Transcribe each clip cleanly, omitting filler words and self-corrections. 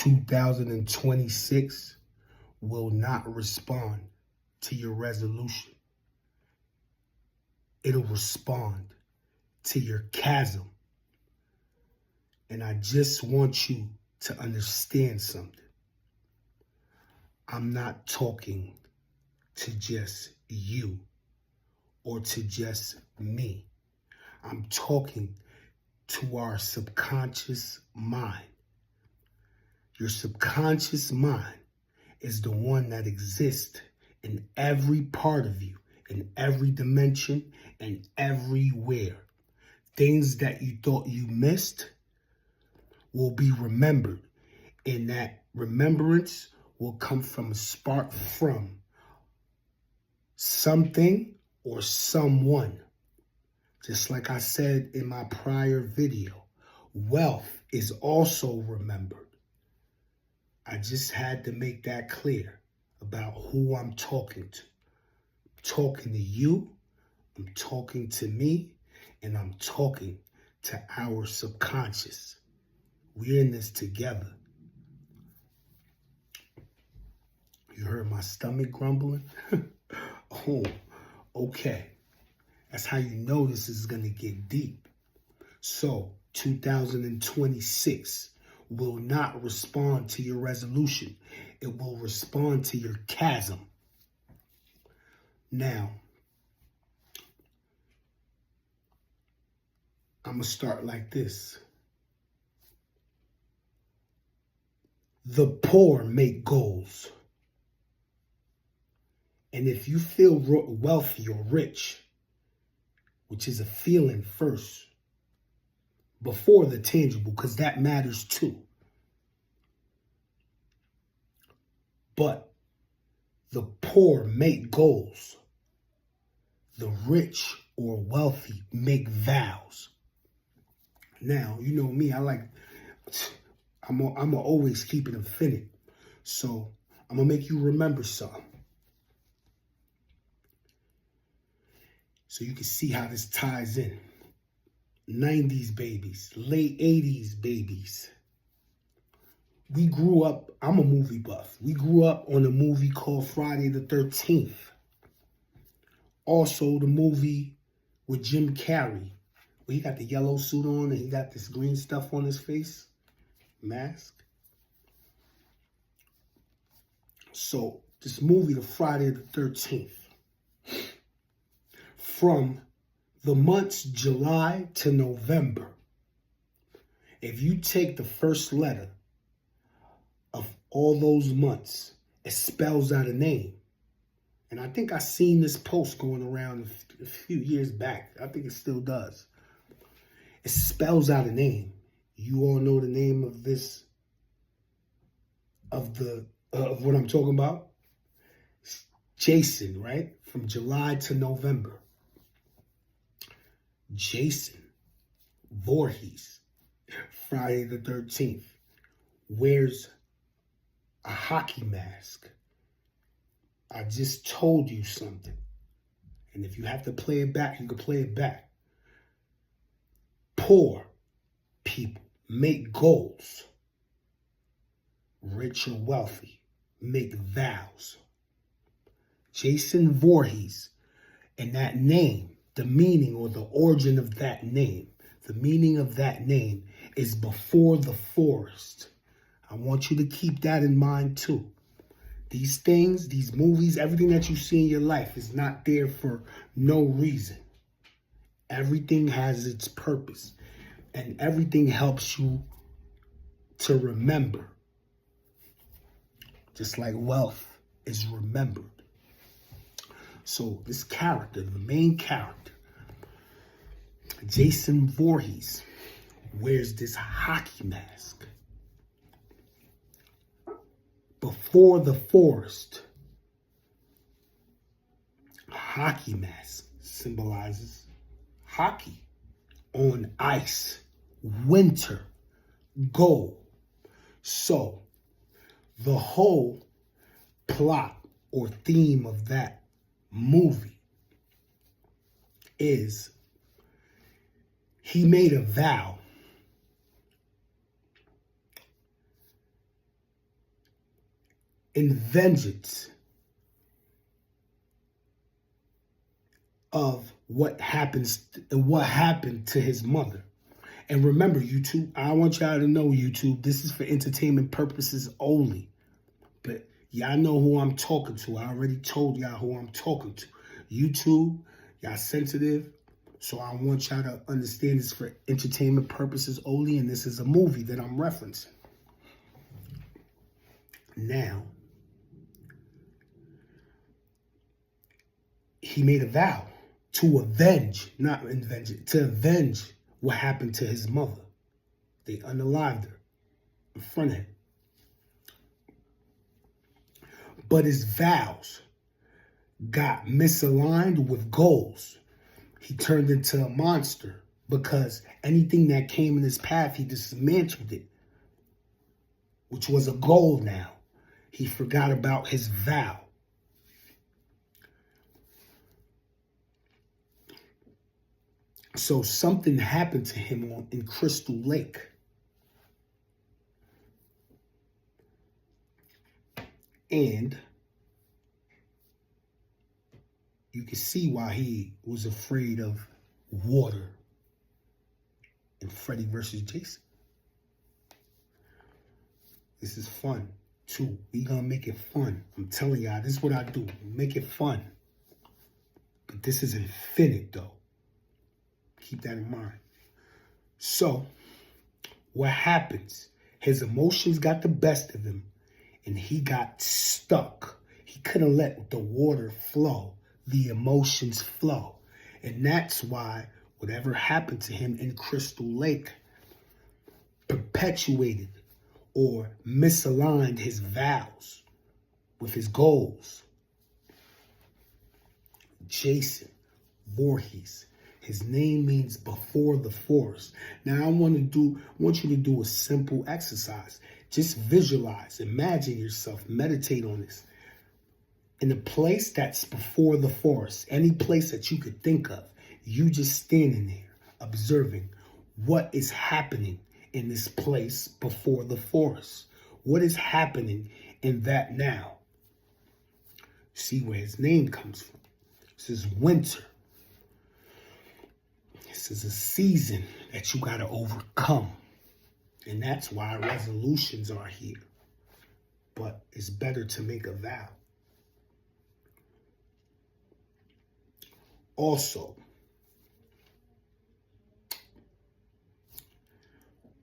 2026 will not respond to your resolution. It'll respond to your chasm. And I just want you to understand something. I'm not talking to just you or to just me. I'm talking to our subconscious mind. Your subconscious mind is the one that exists in every part of you, in every dimension, and everywhere. Things that you thought you missed will be remembered, and that remembrance will come from a spark from something or someone. Just like I said in my prior video, wealth is also remembered. I just had to make that clear about who I'm talking to. I'm talking to you, I'm talking to me, and I'm talking to our subconscious. We're in this together. You heard my stomach grumbling? Oh, okay. That's how you know this is going to get deep. So, 2026 will not respond to your resolution. It will respond to your chasm. Now, I'm going to start like this. The poor make goals. And if you feel wealthy or rich, which is a feeling first, before the tangible, because that matters too. But the poor make goals. The rich or wealthy make vows. Now, you know me, I'm always keep it infinite. So I'm going to make you remember something. So you can see how this ties in. 90s babies, late 80s babies. We grew up, I'm a movie buff. We grew up on a movie called Friday the 13th. Also the movie with Jim Carrey, where he got the yellow suit on and he got this green stuff on his face. Mask. So this movie, the Friday the 13th. From the months July to November, if you take the first letter of all those months, it spells out a name. And I think I seen this post going around a few years back. I think it still does. It spells out a name. You all know the name of this, of what I'm talking about? Jason, right? From July to November. Jason Voorhees, Friday the 13th, wears a hockey mask. I just told you something. And if you have to play it back, you can play it back. Poor people make goals. Rich or wealthy make vows. Jason Voorhees, and that name, the meaning or the origin of that name, the meaning of that name is before the forest. I want you to keep that in mind too. These things, these movies, everything that you see in your life is not there for no reason. Everything has its purpose, and everything helps you to remember. Just like wealth is remembered. So this character, the main character, Jason Voorhees, wears this hockey mask. Before the forest, hockey mask symbolizes hockey on ice, winter, goal. So the whole plot or theme of that movie is he made a vow in vengeance of what happened to his mother. And remember, YouTube, I want y'all to know, YouTube, this is for entertainment purposes only. But y'all know who I'm talking to. I already told y'all who I'm talking to. YouTube, y'all sensitive. So I want y'all to understand this for entertainment purposes only. And this is a movie that I'm referencing. Now, he made a vow to avenge, to avenge what happened to his mother. They unalived her in front of him. But his vows got misaligned with goals. He turned into a monster because anything that came in his path, he dismantled it, which was a goal now. He forgot about his vow. So something happened to him in Crystal Lake. And you can see why he was afraid of water in Freddy versus Jason. This is fun, too. We gonna make it fun. I'm telling y'all, this is what I do. Make it fun. But this is infinite, though. Keep that in mind. So, what happens? His emotions got the best of him, and he got stuck. He couldn't let the water flow, the emotions flow. And that's why whatever happened to him in Crystal Lake perpetuated or misaligned his vows with his goals. Jason Voorhees. His name means before the forest. Now I want you to do a simple exercise. Just visualize, imagine yourself, meditate on this. In a place that's before the forest, any place that you could think of, you just standing there, observing what is happening in this place before the forest. What is happening in that now? See where his name comes from. This is winter. This is a season that you got to overcome. And that's why resolutions are here. But it's better to make a vow. Also,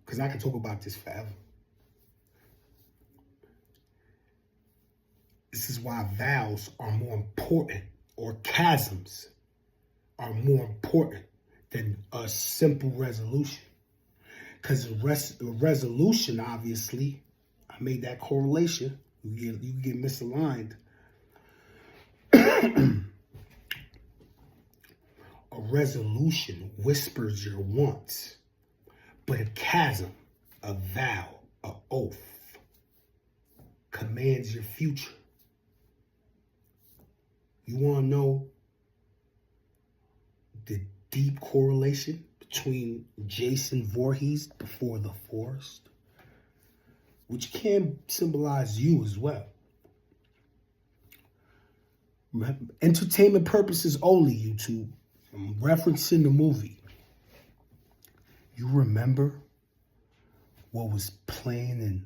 because I can talk about this forever. This is why vows are more important, or chasms are more important than a simple resolution. Because a resolution, obviously, I made that correlation. You get misaligned. A resolution whispers your wants, but a chasm, a vow, an oath, commands your future. You want to know the deep correlation between Jason Voorhees before the forest, which can symbolize you as well. Entertainment purposes only, YouTube. I'm referencing the movie. You remember what was playing in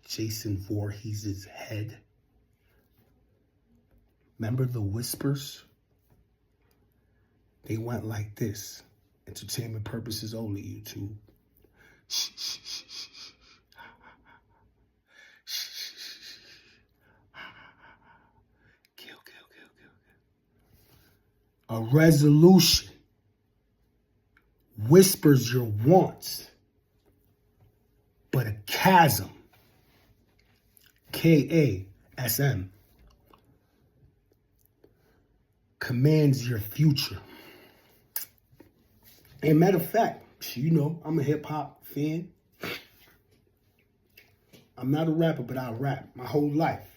Jason Voorhees' head? Remember the whispers? They went like this. Entertainment purposes only, YouTube. Shh, shh, shh, shh, shh. Kill, kill, kill, kill, kill. A resolution whispers your wants, but a chasm, Kasm, commands your future. And matter of fact, you know, I'm a hip hop fan. I'm not a rapper, but I rap my whole life.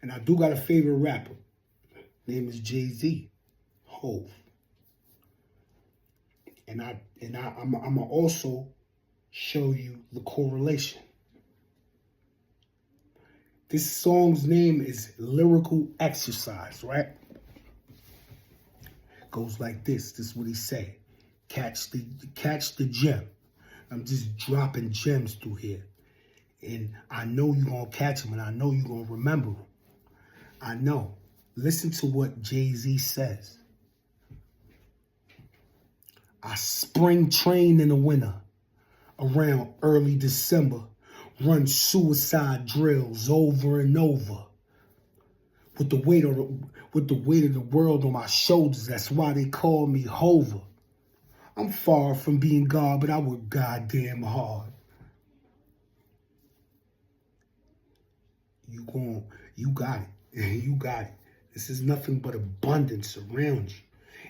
And I do got a favorite rapper. Name is Jay-Z, Hov. And I'm gonna also show you the correlation. This song's name is Lyrical Exercise, right? Goes like this. This is what he say. Catch the gem. I'm just dropping gems through here. And I know you're going to catch them, and I know you're going to remember them. I know. Listen to what Jay-Z says. I spring train in the winter. Around early December. Run suicide drills over and over. With the weight of the world on my shoulders. That's why they call me Hover. I'm far from being God, but I work goddamn hard. You got it. You got it. This is nothing but abundance around you.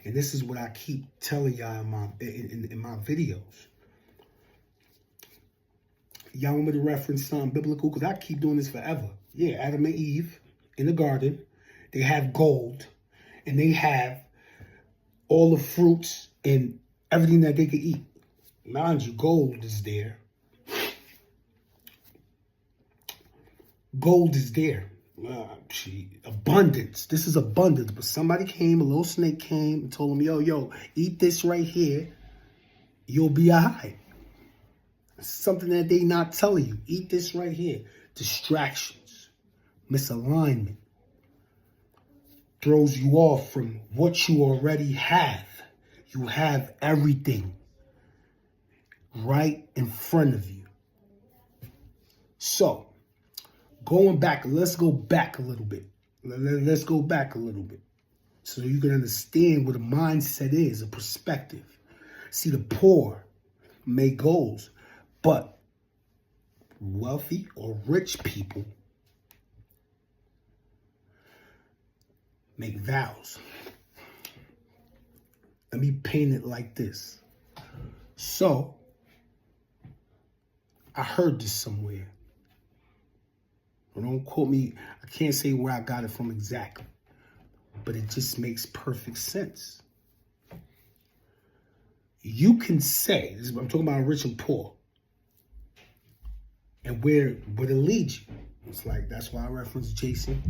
And this is what I keep telling y'all in my videos. Y'all want me to reference something biblical? Because I keep doing this forever. Yeah, Adam and Eve in the garden, they have gold. And they have all the fruits and everything that they could eat. Mind you, gold is there. Gold is there. Abundance. This is abundance. But somebody came, a little snake came and told him, yo, eat this right here. You'll be all right. Something that they not telling you. Eat this right here. Distractions. Misalignment. Throws you off from what you already have. You have everything right in front of you. So, going back, let's go back a little bit. Let's go back a little bit so you can understand what a mindset is, a perspective. See, the poor make goals, but wealthy or rich people make vows. Let me paint it like this. So, I heard this somewhere. Don't quote me. I can't say where I got it from exactly. But it just makes perfect sense. You can say, I'm talking about rich and poor. And where it leads you. It's like, that's why I reference Jason,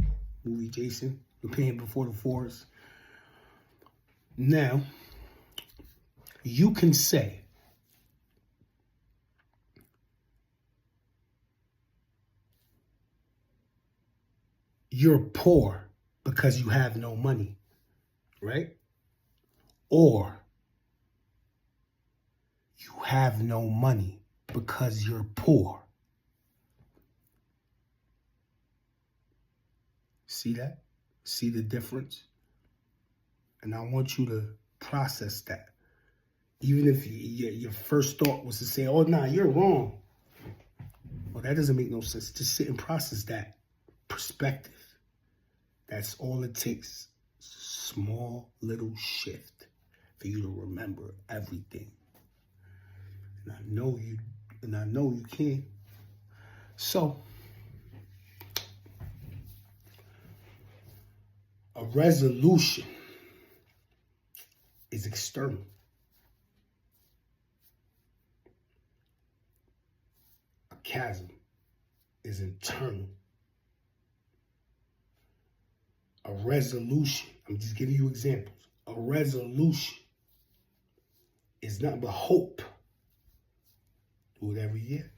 movie Jason, The Pain Before the Forest. Now, you can say, you're poor because you have no money, right? Or you have no money because you're poor. See that? See the difference? And I want you to process that. Even if your first thought was to say, oh, nah, you're wrong. Well, that doesn't make no sense. Just sit and process that perspective. That's all it takes. Small little shift for you to remember everything. And I know you can. So, a resolution is external. A chasm is internal. A resolution, I'm just giving you examples. A resolution is nothing but hope. Do it every year.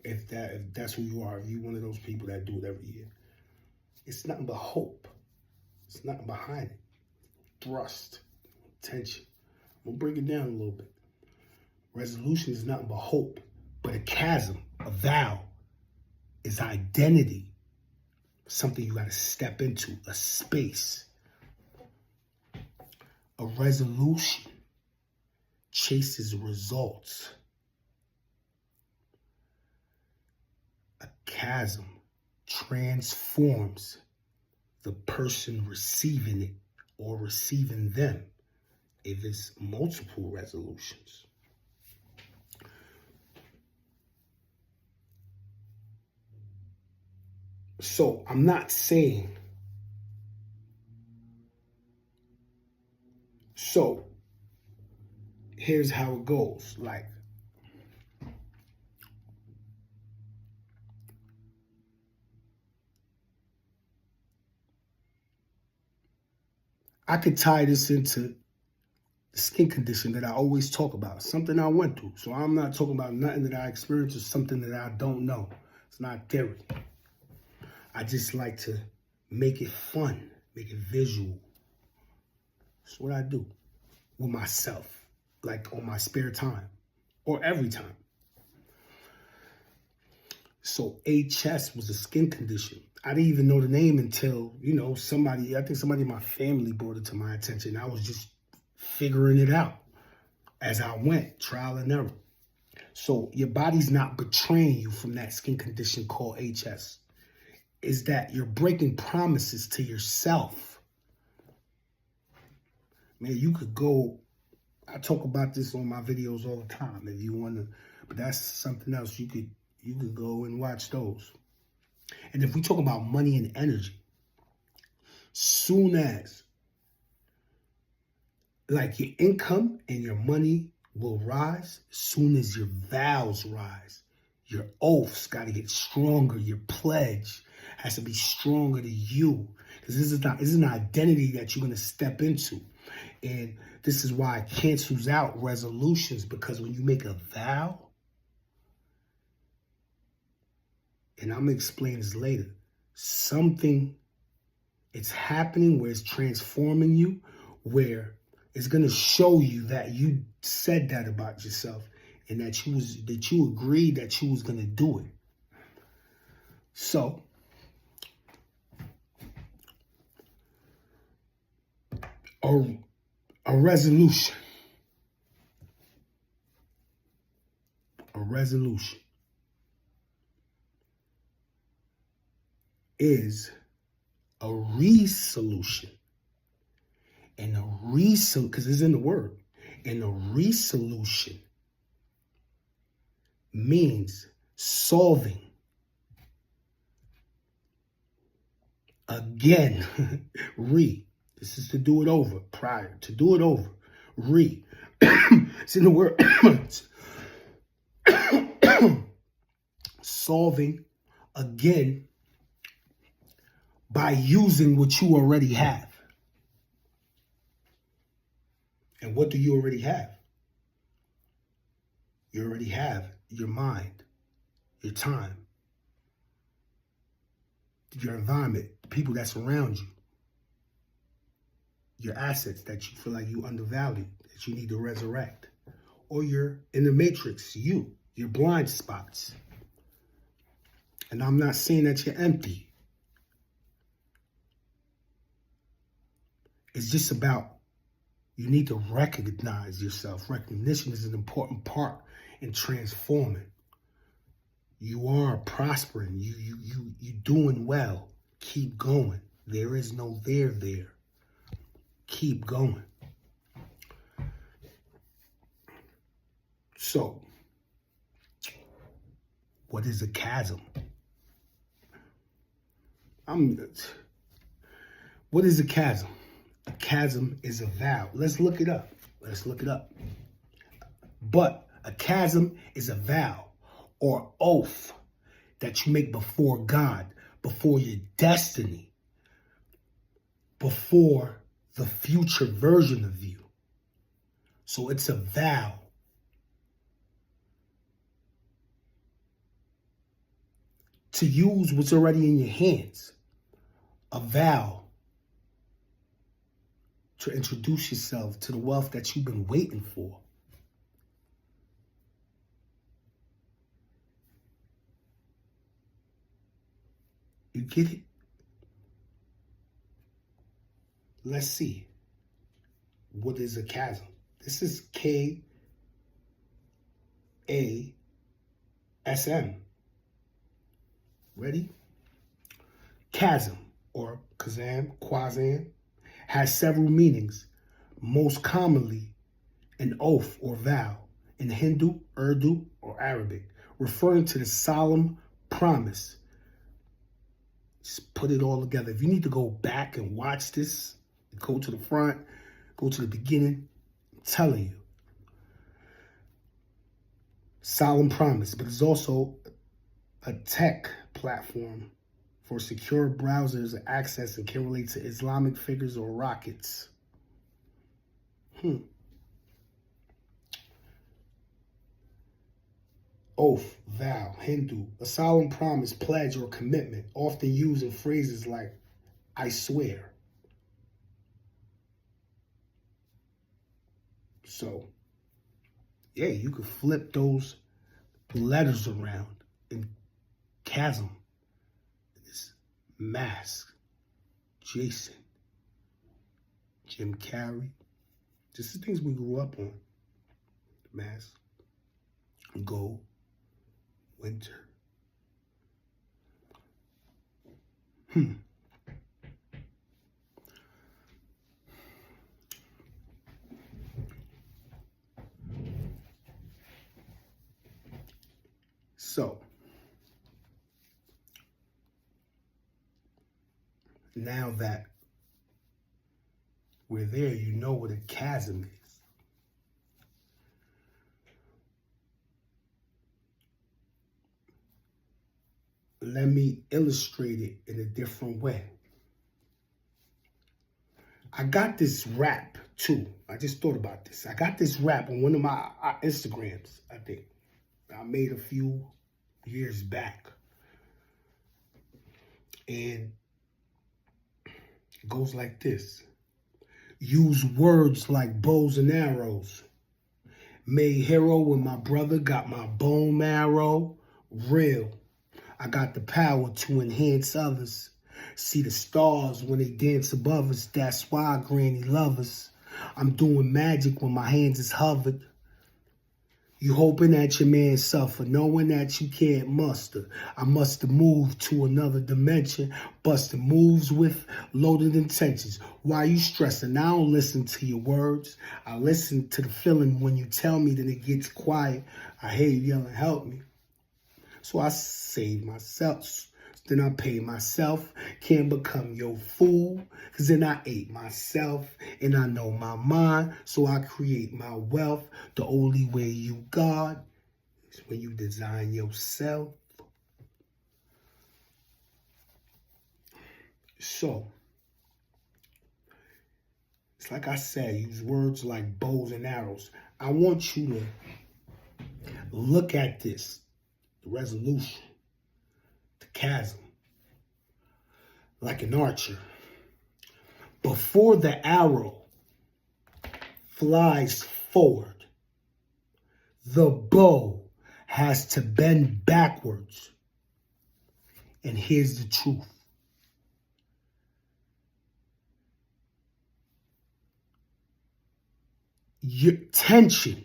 If that's who you are, if you're one of those people that do it every year. It's nothing but hope. It's nothing behind it. Thrust, tension. I'm going to break it down a little bit. Resolution is nothing but hope. But a chasm, a vow, is identity. Something you got to step into, a space. A resolution chases results. A chasm transforms the person receiving it or receiving them if it's multiple resolutions. So I'm not saying, so here's how it goes. Like, I could tie this into the skin condition that I always talk about, something I went through. So I'm not talking about nothing that I experienced or something that I don't know. It's not theory. I just like to make it fun, make it visual. That's what I do with myself, like on my spare time or every time. So HS was a skin condition. I didn't even know the name until, somebody, I think somebody in my family brought it to my attention. I was just figuring it out as I went, trial and error. So your body's not betraying you from that skin condition called HS. Is that you're breaking promises to yourself. Man, you could go, I talk about this on my videos all the time if you want to, but that's something else. You could go and watch those. And if we talk about money and energy, soon as, like, your income and your money will rise, as soon as your vows rise. Your oaths got to get stronger. Your pledge has to be stronger to you. Because this is an identity that you're going to step into. And this is why it cancels out resolutions, because when you make a vow, and I'm going to explain this later, something, it's happening where it's transforming you, where it's going to show you that you said that about yourself and that you agreed that you was going to do it. So, a resolution. A resolution is a resolution. And a resolution, because it's in the word, and a resolution means solving again. This is to do it over, prior, to do it over. It's in the word. Solving again by using what you already have. And what do you already have? You already have your mind, your time, your environment, the people that surround you, your assets that you feel like you undervalue, that you need to resurrect. Or you're in the matrix, your blind spots. And I'm not saying that you're empty. It's just about, you need to recognize yourself. Recognition is an important part in transforming. You are prospering. You doing well. Keep going. There is no there. Keep going. So, what is a chasm? What is a chasm? A chasm is a vow. Let's look it up. But a chasm is a vow or oath that you make before God, before your destiny, before the future version of you. So it's a vow. To use what's already in your hands. A vow to introduce yourself to the wealth that you've been waiting for. You get it? Let's see. What is a chasm? This is Kasm. Ready? Kasm, or Kasm, has several meanings, most commonly an oath or vow in Hindu, Urdu, or Arabic, referring to the solemn promise. Just put it all together. If you need to go back and watch this, go to the front, go to the beginning, I'm telling you. Solemn promise, but it's also a tech platform for secure browsers access and can relate to Islamic figures or rockets. Oath, vow, Hindu, a solemn promise, pledge, or commitment, often used in phrases like, I swear. So, yeah, you could flip those letters around in Kasm, this mask, Jason, Jim Carrey. This is things we grew up on. Mask, gold, winter. So, now that we're there, you know what a chasm is. Let me illustrate it in a different way. I got this rap too. I just thought about this. I got this rap on one of my Instagrams, I think. I made a few years back. And it goes like this. Use words like bows and arrows. Made hero when my brother got my bone marrow real. I got the power to enhance others. See the stars when they dance above us. That's why Granny love us. I'm doing magic when my hands is hovered. You hoping that your man suffer, knowing that you can't muster. I must have moved to another dimension, busting moves with loaded intentions. Why you stressing? I don't listen to your words. I listen to the feeling when you tell me that it gets quiet. I hear you yelling, help me. So I save myself. Then I pay myself. Can't become your fool. Cause then I ate myself. And I know my mind. So I create my wealth. The only way you God is when you design yourself. So, it's like I said, use words like bows and arrows. I want you to look at this. The resolution. The chasm. Like an archer. Before the arrow flies forward, the bow has to bend backwards. And here's the truth. Your tension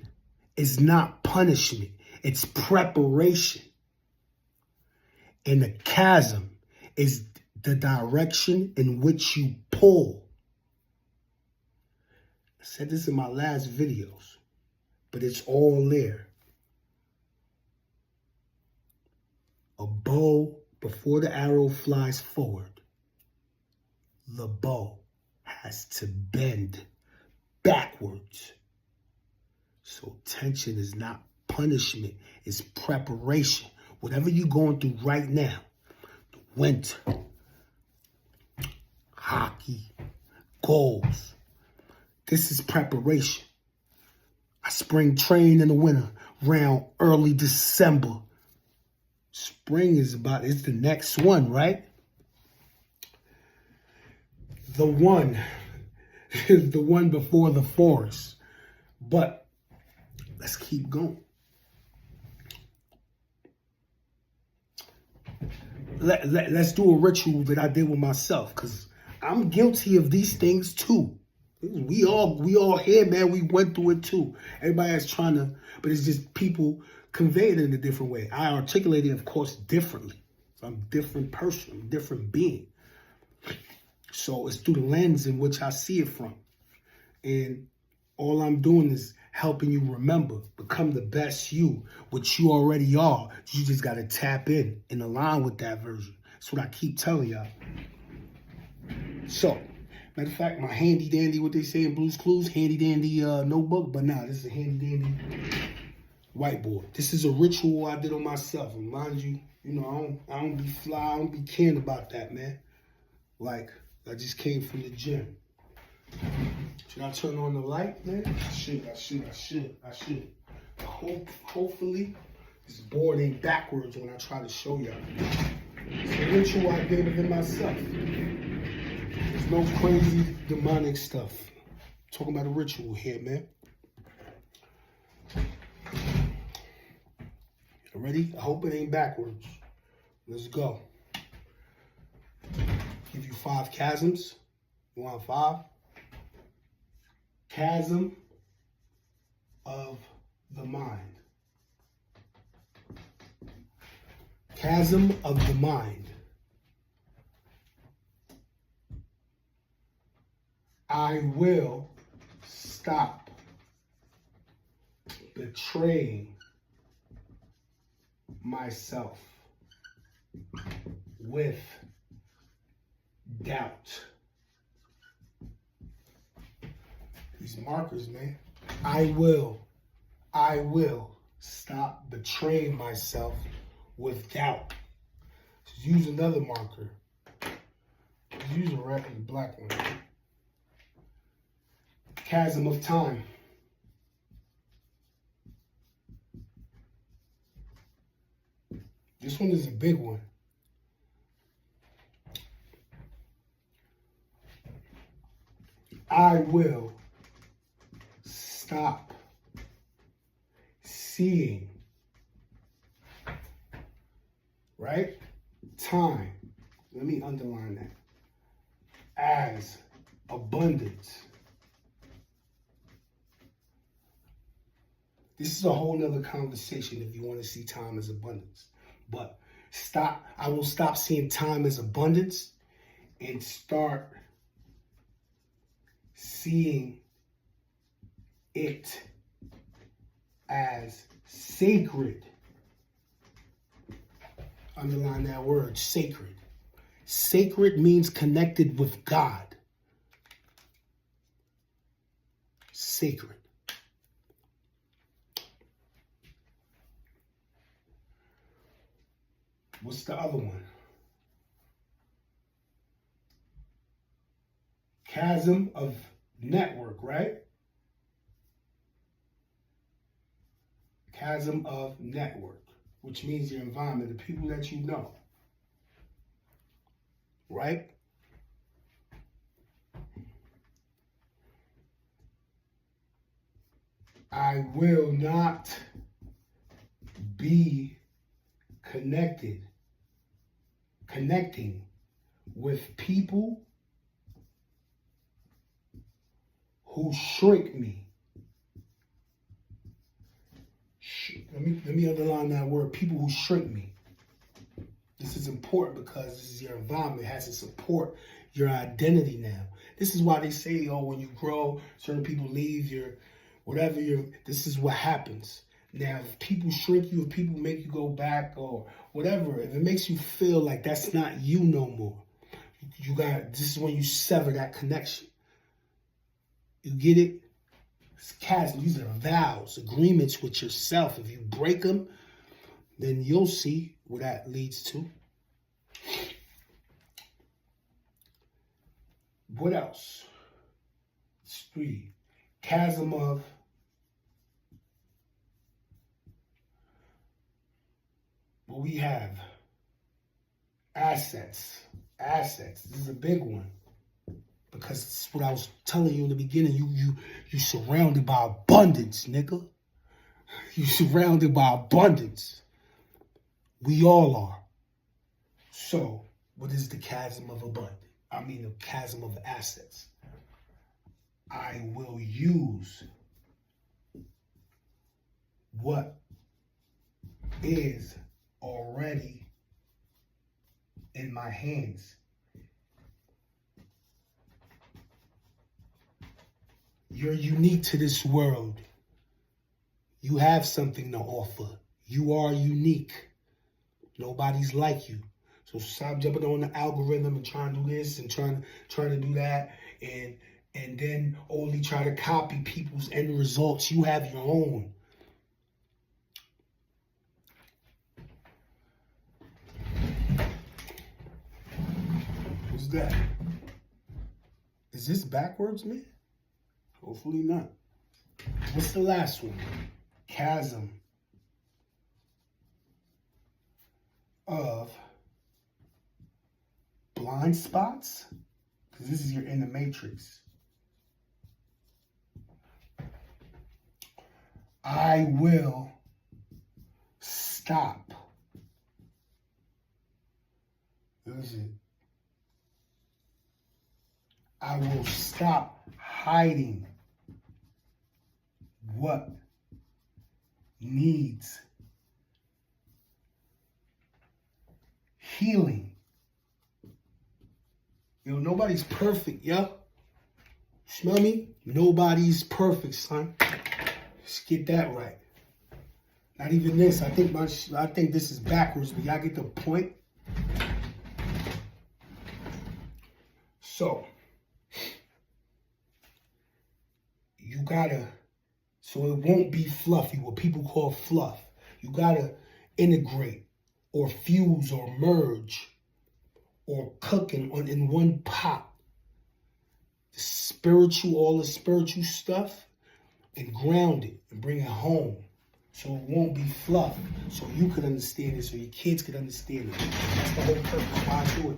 is not punishment. It's preparation. And the chasm is the direction in which you pull. I said this in my last videos, but it's all there. A bow, before the arrow flies forward, the bow has to bend backwards. So tension is not punishment, it's preparation. Whatever you're going through right now, the winter, hockey, goals, this is preparation. I spring train in the winter, around early December. Spring is it's the next one, right? The one is the one before the forest. But let's keep going. Let's do a ritual that I did with myself, because I'm guilty of these things too. We all here, man. We went through it too. Everybody's trying to, but it's just people convey it in a different way. I articulate it, of course, differently. So I'm a different person. I'm a different being. So it's through the lens in which I see it from. And all I'm doing is helping you remember, become the best you, which you already are. You just got to tap in and align with that version. That's what I keep telling y'all. So, matter of fact, my handy dandy, what they say in Blue's Clues, handy dandy notebook. But nah, this is a handy dandy whiteboard. This is a ritual I did on myself. And mind you, I don't be fly, I don't be caring about that, man. Like, I just came from the gym. Should I turn on the light, man? I should. Hopefully, this board ain't backwards when I try to show y'all. It's a ritual I did within myself. There's no crazy demonic stuff. I'm talking about a ritual here, man. You ready? I hope it ain't backwards. Let's go. Give you 5 chasms. You want 5? Chasm of the mind. Chasm of the mind. I will stop betraying myself with doubt. These markers, man. I will stop betraying myself with doubt. Just use another marker. Just use a red and black one. Chasm of time. This one is a big one. I will stop seeing, right? Time. Let me underline that. As abundance. This is a whole nother conversation if you want to see time as abundance. But I will stop seeing time as abundance and start seeing it as sacred. Underline that word, sacred. Sacred means connected with God. Sacred. What's the other one? Chasm of network, right? Chasm of network, which means your environment, the people that you know, right? I will not be connecting with people who shrink me. Let me underline that word, people who shrink me. This is important because this is your environment. It has to support your identity now. This is why they say, oh, when you grow, certain people leave, this is what happens. Now, if people shrink you, if people make you go back or whatever, if it makes you feel like that's not you no more, this is when you sever that connection. You get it? It's chasm. These are vows, agreements with yourself. If you break them, then you'll see where that leads to. What else? It's 3. Chasm of what we have. Assets. This is a big one. Because it's what I was telling you in the beginning. You surrounded by abundance, nigga. You surrounded by abundance. We all are. So, what is the chasm of abundance? I mean, the chasm of assets. I will use what is already in my hands. You're unique to this world. You have something to offer. You are unique. Nobody's like you. So stop jumping on the algorithm and trying to do this and trying to do that and then only try to copy people's end results. You have your own. What's that? Is this backwards, man? Hopefully not. What's the last one? Kasm of blind spots? Because this is your inner matrix. I will stop. Listen. I will stop hiding what needs healing. Yo, nobody's perfect, yo. Smell me? Nobody's perfect, son. Let's get that right. Not even this. I think this is backwards, but y'all get the point. So you gotta, so it won't be fluffy, what people call fluff. You gotta integrate or fuse or merge or cooking in one pot. The spiritual, all the spiritual stuff, and ground it and bring it home. So it won't be fluff. So you could understand it, so your kids could understand it. That's the whole purpose why I do it.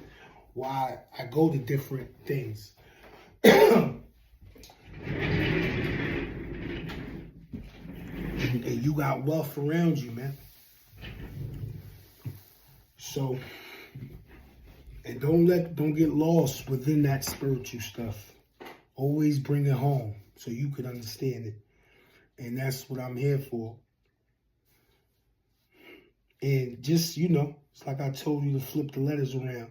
Why I go to different things. And you got wealth around you, man. So, and don't get lost within that spiritual stuff. Always bring it home so you can understand it. And that's what I'm here for. And just, you know, it's like I told you to flip the letters around.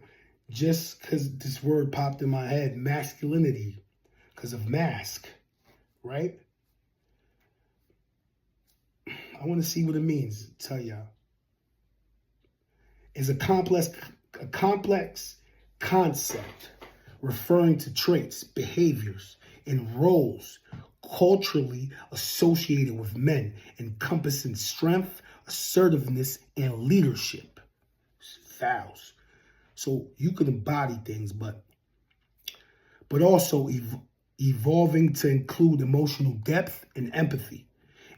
Just because this word popped in my head, masculinity, because of mask, right? I want to see what it means. Tell y'all. It's a complex concept referring to traits, behaviors, and roles culturally associated with men, encompassing strength, assertiveness, and leadership. Vows. So you can embody things, but also evolving to include emotional depth and empathy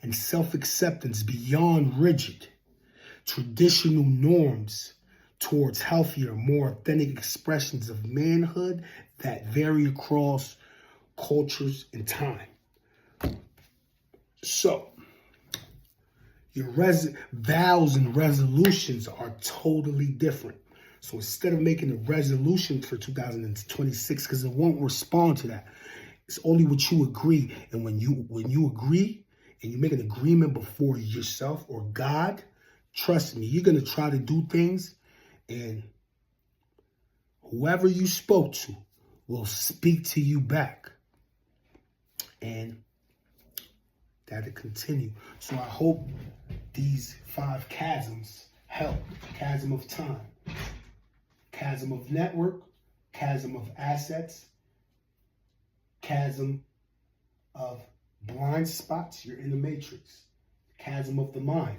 and self-acceptance beyond rigid, traditional norms towards healthier, more authentic expressions of manhood that vary across cultures and time. So, your vows and resolutions are totally different. So instead of making a resolution for 2026, because it won't respond to that, it's only what you agree. And when you agree and you make an agreement before yourself or God, trust me, you're going to try to do things, and whoever you spoke to will speak to you back. And that'll continue. So I hope these 5 chasms help. Chasm of time, chasm of network, chasm of assets, chasm of blind spots, you're in the matrix, chasm of the mind.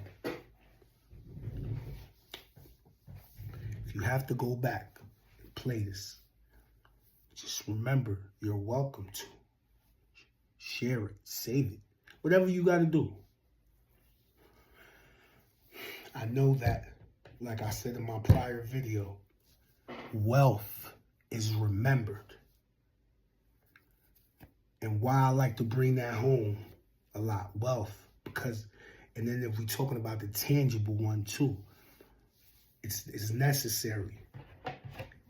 If you have to go back and play this, just remember you're welcome to. Share it, save it, whatever you got to do. I know that, like I said in my prior video, wealth is remembered. And why I like to bring that home a lot, wealth, because, and then if we're talking about the tangible one too, it's necessary,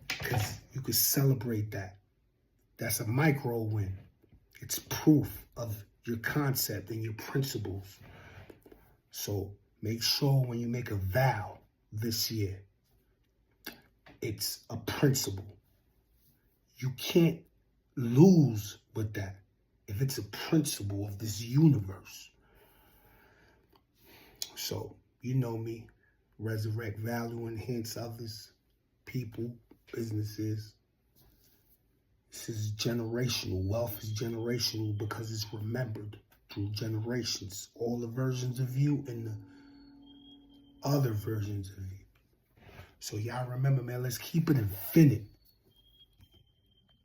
because you could celebrate that. That's a micro win. It's proof of your concept and your principles. So make sure when you make a vow this year, it's a principle. You can't lose with that if it's a principle of this universe. So, you know me, resurrect, value, enhance others, people, businesses. This is generational. Wealth is generational because it's remembered through generations. All the versions of you and the other versions of you. So y'all remember, man, let's keep it infinite.